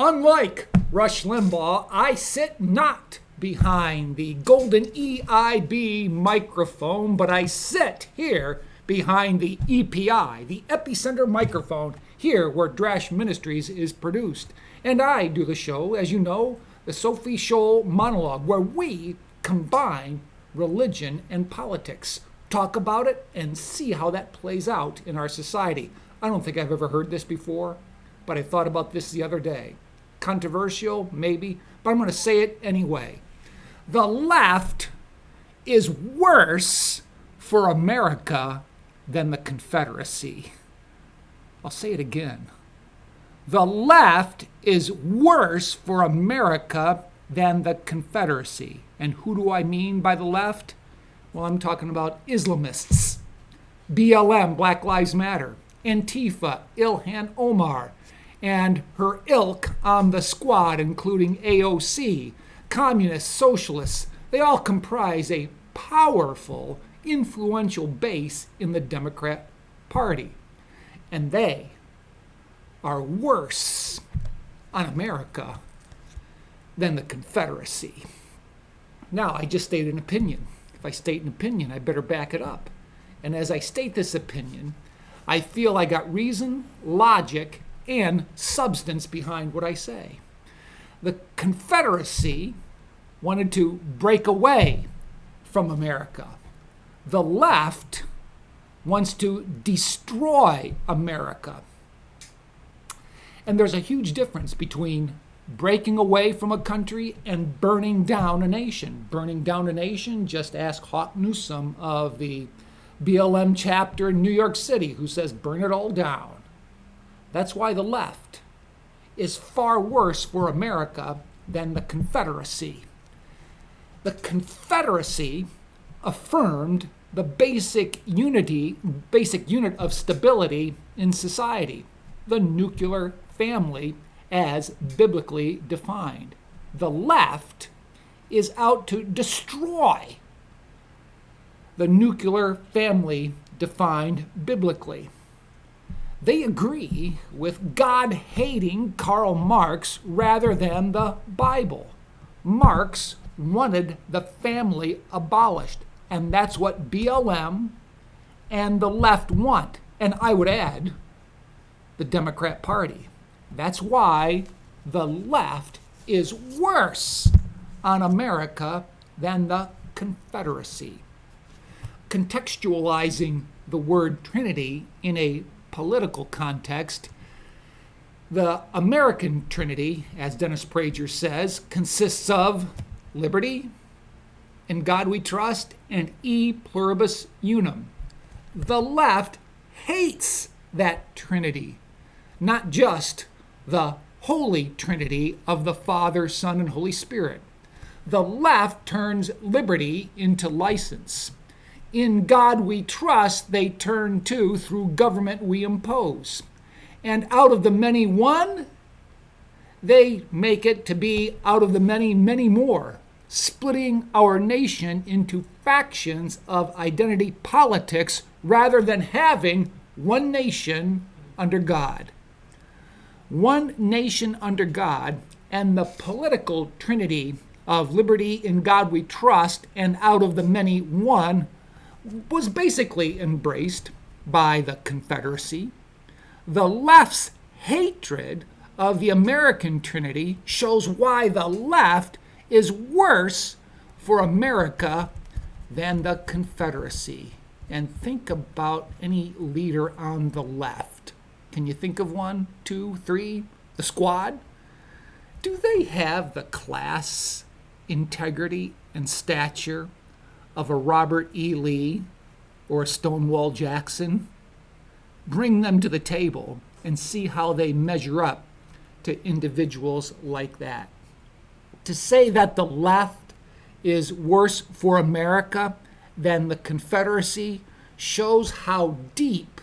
Unlike Rush Limbaugh, I sit not behind the golden EIB microphone, but I sit here behind the EPI, the epicenter microphone, here where Drash Ministries is produced. And I do the show, as you know, the Sophie Scholl monologue, where we combine religion and politics, talk about it, and see how that plays out in our society. I don't think I've ever heard this before, but I thought about this the other day. Controversial, maybe, but I'm going to say it anyway. The left is worse for America than the Confederacy. I'll say it again. The left is worse for America than the Confederacy. And who do I mean by the left? Well, I'm talking about Islamists, BLM, Black Lives Matter, Antifa, Ilhan Omar, and her ilk on the squad, including AOC, communists, socialists. They all comprise a powerful, influential base in the Democrat Party. And they are worse on America than the Confederacy. Now, I just stated an opinion. If I state an opinion, I better back it up. And as I state this opinion, I feel I got reason, logic, and substance behind what I say. The Confederacy wanted to break away from America. The left wants to destroy America. And there's a huge difference between breaking away from a country and burning down a nation. Burning down a nation, just ask Hawk Newsom of the BLM chapter in New York City, who says burn it all down. That's why the left is far worse for America than the Confederacy. The Confederacy affirmed the basic unit of stability in society, the nuclear family as biblically defined. The left is out to destroy the nuclear family defined biblically. They agree with God-hating Karl Marx rather than the Bible. Marx wanted the family abolished, and that's what BLM and the left want. And I would add, the Democrat Party. That's why the left is worse on America than the Confederacy. Contextualizing the word Trinity in a political context, the American Trinity, as Dennis Prager says, consists of liberty, in God we trust, and e pluribus unum. The left hates that Trinity, not just the Holy Trinity of the Father, Son, and Holy Spirit. The left turns liberty into license. In God we trust, they turn to through government we impose. And out of the many one, they make it to be out of the many, many more, splitting our nation into factions of identity politics rather than having one nation under God. One nation under God, and the political trinity of liberty, in God we trust, and out of the many one, was basically embraced by the Confederacy. The left's hatred of the American Trinity shows why the left is worse for America than the Confederacy. And think about any leader on the left. Can you think of one, two, three? The squad? Do they have the class, integrity, and stature of a Robert E. Lee or a Stonewall Jackson? Bring them to the table and see how they measure up to individuals like that. To say that the left is worse for America than the Confederacy shows how deep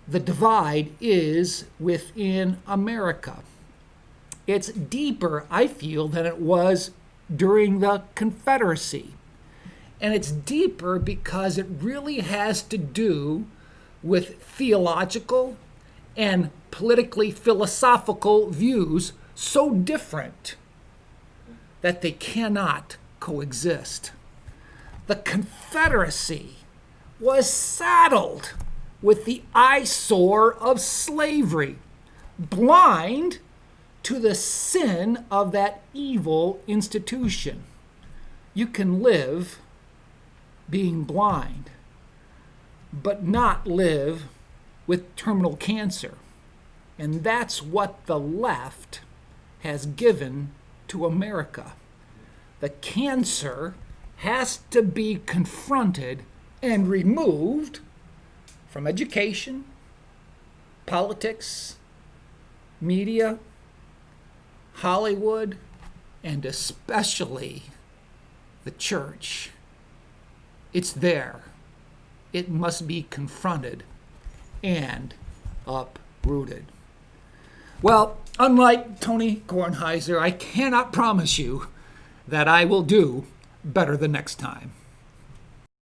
the divide is within America. It's deeper, I feel, than it was during the Confederacy. And it's deeper because it really has to do with theological and politically philosophical views so different that they cannot coexist. The Confederacy was saddled with the eyesore of slavery, blind to the sin of that evil institution. You can live being blind, but not live with terminal cancer. And that's what the left has given to America. The cancer has to be confronted and removed from education, politics, media, Hollywood, and especially the church. It's there. It must be confronted and uprooted. Well, unlike Tony Kornheiser, I cannot promise you that I will do better the next time.